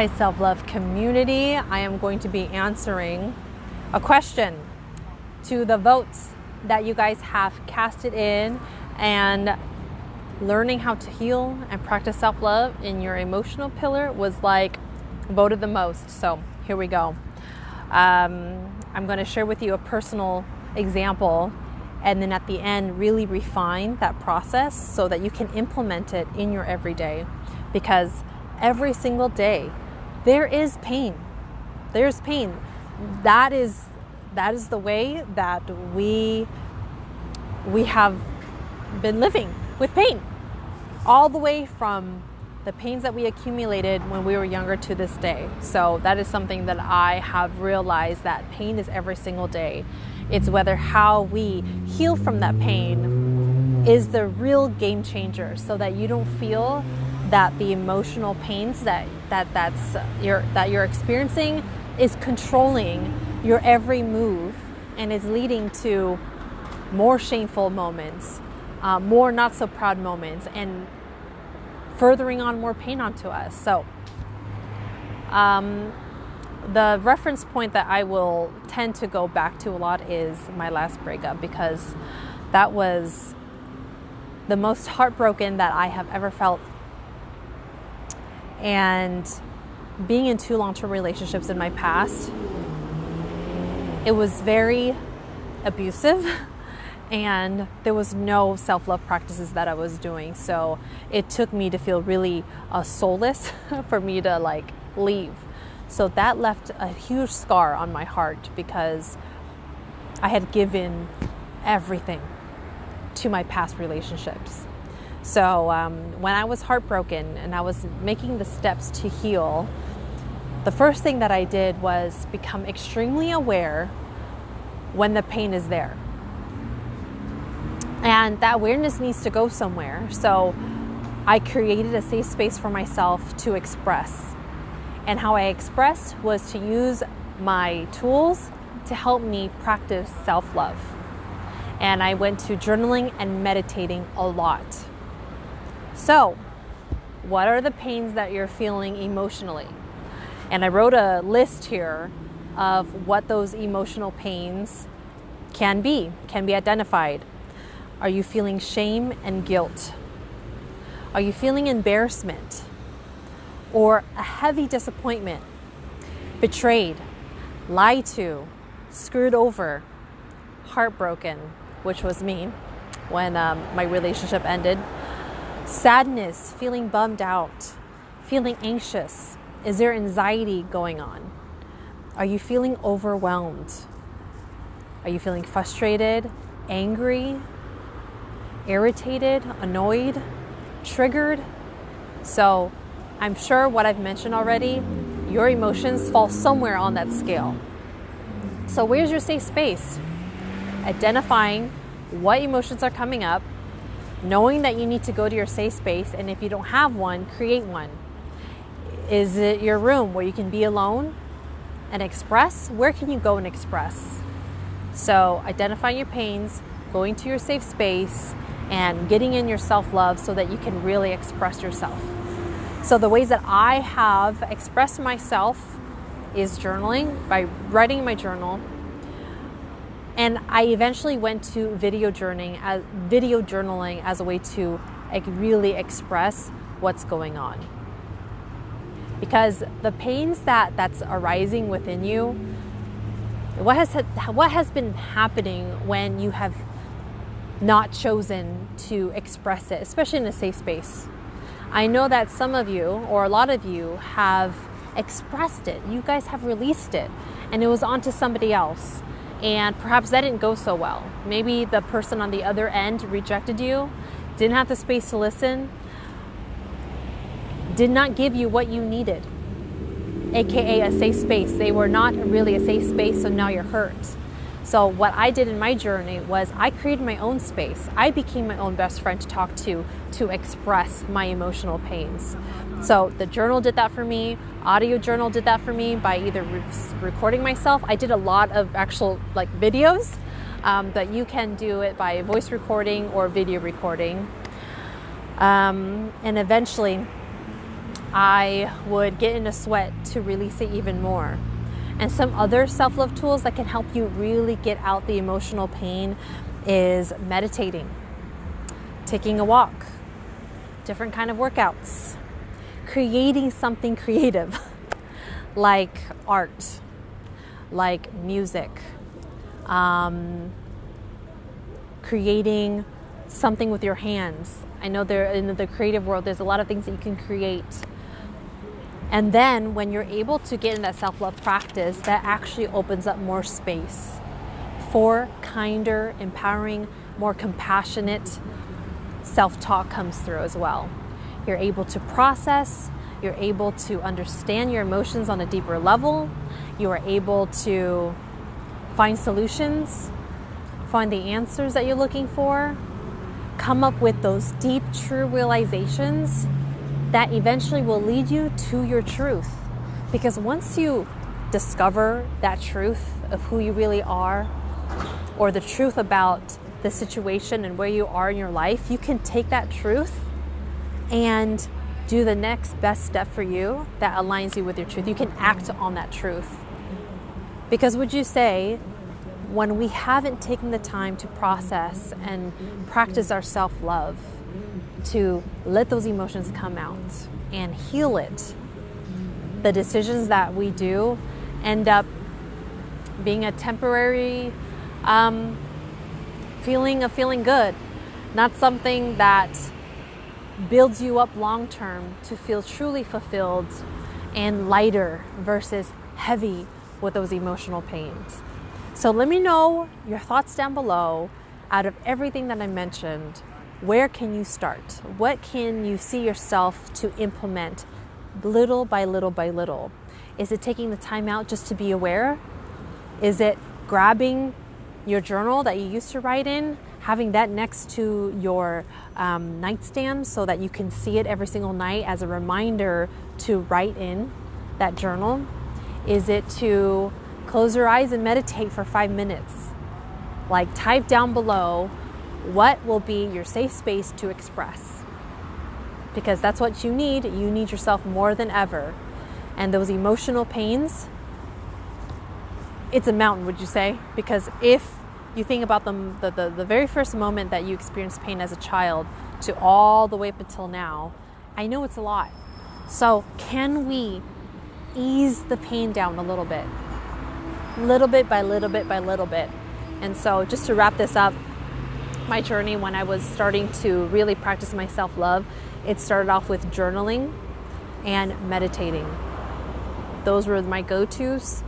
Hi, self-love community. I am going to be answering a question to the votes that you guys have casted in, and learning how to heal and practice self-love in your emotional pillar was like voted the most. So here we go. I'm going to share with you a personal example, and then at the end really refine that process so that you can implement it in your everyday, because every single day there is pain. There's pain. That is the way that we have been living, with pain, all the way from the pains that we accumulated when we were younger to this day. So that is something that I have realized, that pain is every single day. It's whether how we heal from that pain is the real game changer, so that you don't feel that the emotional pains that you're experiencing is controlling your every move, and is leading to more shameful moments, more not so proud moments, and furthering on more pain onto us. So the reference point that I will tend to go back to a lot is my last breakup, because that was the most heartbroken that I have ever felt. And being in 2 long-term relationships in my past, it was very abusive, and there was no self-love practices that I was doing. So it took me to feel really soulless for me to leave. So that left a huge scar on my heart, because I had given everything to my past relationships. So when I was heartbroken and I was making the steps to heal, the first thing that I did was become extremely aware when the pain is there. And that awareness needs to go somewhere. So I created a safe space for myself to express. And how I expressed was to use my tools to help me practice self-love. And I went to journaling and meditating a lot. So, what are the pains that you're feeling emotionally? And I wrote a list here of what those emotional pains can be identified. Are you feeling shame and guilt? Are you feeling embarrassment or a heavy disappointment? Betrayed, lied to, screwed over, heartbroken, which was me when my relationship ended. Sadness, feeling bummed out, feeling anxious. Is there anxiety going on? Are you feeling overwhelmed? Are you feeling frustrated, angry, irritated, annoyed, triggered? So I'm sure what I've mentioned already, your emotions fall somewhere on that scale. So where's your safe space? Identifying what emotions are coming up, knowing that you need to go to your safe space, and if you don't have one, create one. Is it your room where you can be alone and express? Where can you go and express? So identifying your pains, going to your safe space, and getting in your self-love so that you can really express yourself. So the ways that I have expressed myself is journaling, by writing my journal. And I eventually went to video journaling as a way to really express what's going on. Because the pains that's arising within you, what has been happening when you have not chosen to express it, especially in a safe space? I know that some of you, or a lot of you, have expressed it. You guys have released it, and it was onto somebody else. And perhaps that didn't go so well. Maybe the person on the other end rejected you, didn't have the space to listen, did not give you what you needed, aka a safe space. They were not really a safe space, so now you're hurt. So what I did in my journey was I created my own space. I became my own best friend to talk to express my emotional pains. So the journal did that for me. Audio journal did that for me by either recording myself. I did a lot of actual videos, but you can do it by voice recording or video recording. And eventually I would get in a sweat to release it even more. And some other self-love tools that can help you really get out the emotional pain is meditating, taking a walk, different kind of workouts, creating something creative like art, like music, creating something with your hands. I know there in the creative world, there's a lot of things that you can create. And then when you're able to get in that self-love practice, that actually opens up more space for kinder, empowering, more compassionate self-talk comes through as well. You're able to process, you're able to understand your emotions on a deeper level, you are able to find solutions, find the answers that you're looking for, come up with those deep, true realizations that eventually will lead you to your truth. Because once you discover that truth of who you really are, or the truth about the situation and where you are in your life, you can take that truth and do the next best step for you that aligns you with your truth. You can act on that truth. Because would you say, when we haven't taken the time to process and practice our self-love, to let those emotions come out and heal it, the decisions that we do end up being a temporary feeling of feeling good, not something that builds you up long term to feel truly fulfilled and lighter versus heavy with those emotional pains. So let me know your thoughts down below. Out of everything that I mentioned, where can you start? What can you see yourself to implement little by little by little? Is it taking the time out just to be aware? Is it grabbing your journal that you used to write in, having that next to your nightstand so that you can see it every single night as a reminder to write in that journal? Is it to close your eyes and meditate for 5 minutes? Like, type down below what will be your safe space to express, because that's what you need. You need yourself more than ever. And those emotional pains, it's a mountain, would you say? Because if you think about them, the very first moment that you experienced pain as a child to all the way up until now, I know it's a lot. So can we ease the pain down a little bit by little bit by little bit? And so just to wrap this up, my journey when I was starting to really practice my self-love, it started off with journaling and meditating. Those were my go-tos.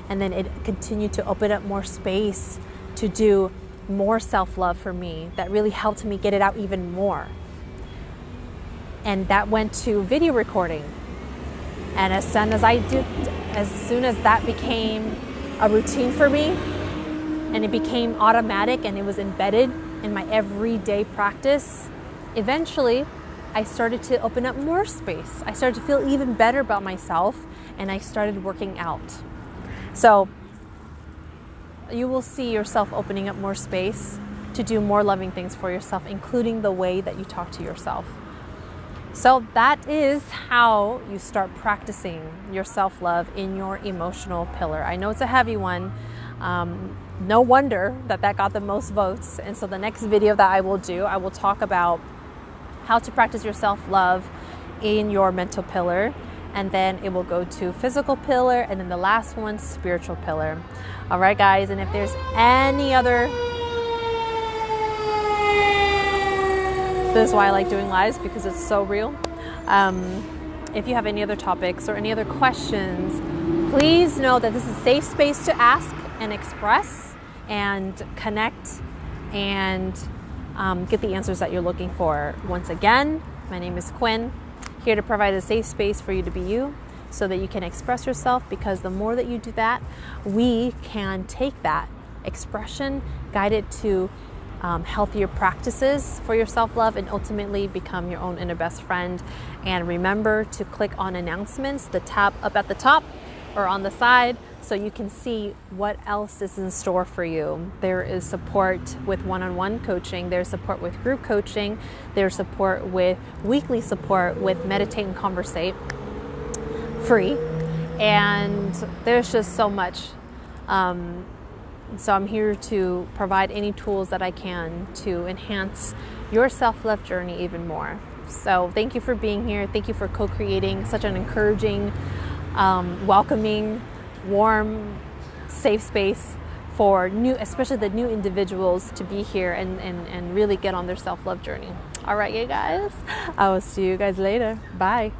And then it continued to open up more space to do more self-love for me. That really helped me get it out even more. And that went to video recording. And as soon as that became a routine for me, and it became automatic and it was embedded in my everyday practice, eventually I started to open up more space. I started to feel even better about myself, and I started working out. So you will see yourself opening up more space to do more loving things for yourself, including the way that you talk to yourself. So that is how you start practicing your self-love in your emotional pillar. I know it's a heavy one. No wonder that got the most votes. And so the next video that I will do, I will talk about how to practice your self-love in your mental pillar. And then it will go to physical pillar, and then the last one, spiritual pillar. All right, guys. And if there's any other, this is why I like doing lives, because it's so real. If you have any other topics or any other questions, please know that this is a safe space to ask and express and connect and get the answers that you're looking for. Once again, my name is Quinn, here to provide a safe space for you to be you so that you can express yourself, because the more that you do that, we can take that expression, guide it to healthier practices for your self-love, and ultimately become your own inner best friend. And remember to click on announcements, the tab up at the top, or on the side so you can see what else is in store for you. There is support with one-on-one coaching, there's support with group coaching, there's support with weekly support with Meditate and Conversate, free, and there's just so much. So I'm here to provide any tools that I can to enhance your self-love journey even more. So thank you for being here. Thank you for co-creating such an encouraging, welcoming, warm, safe space for especially the new individuals to be here and really get on their self-love journey. All right, you guys, I will see you guys later. Bye.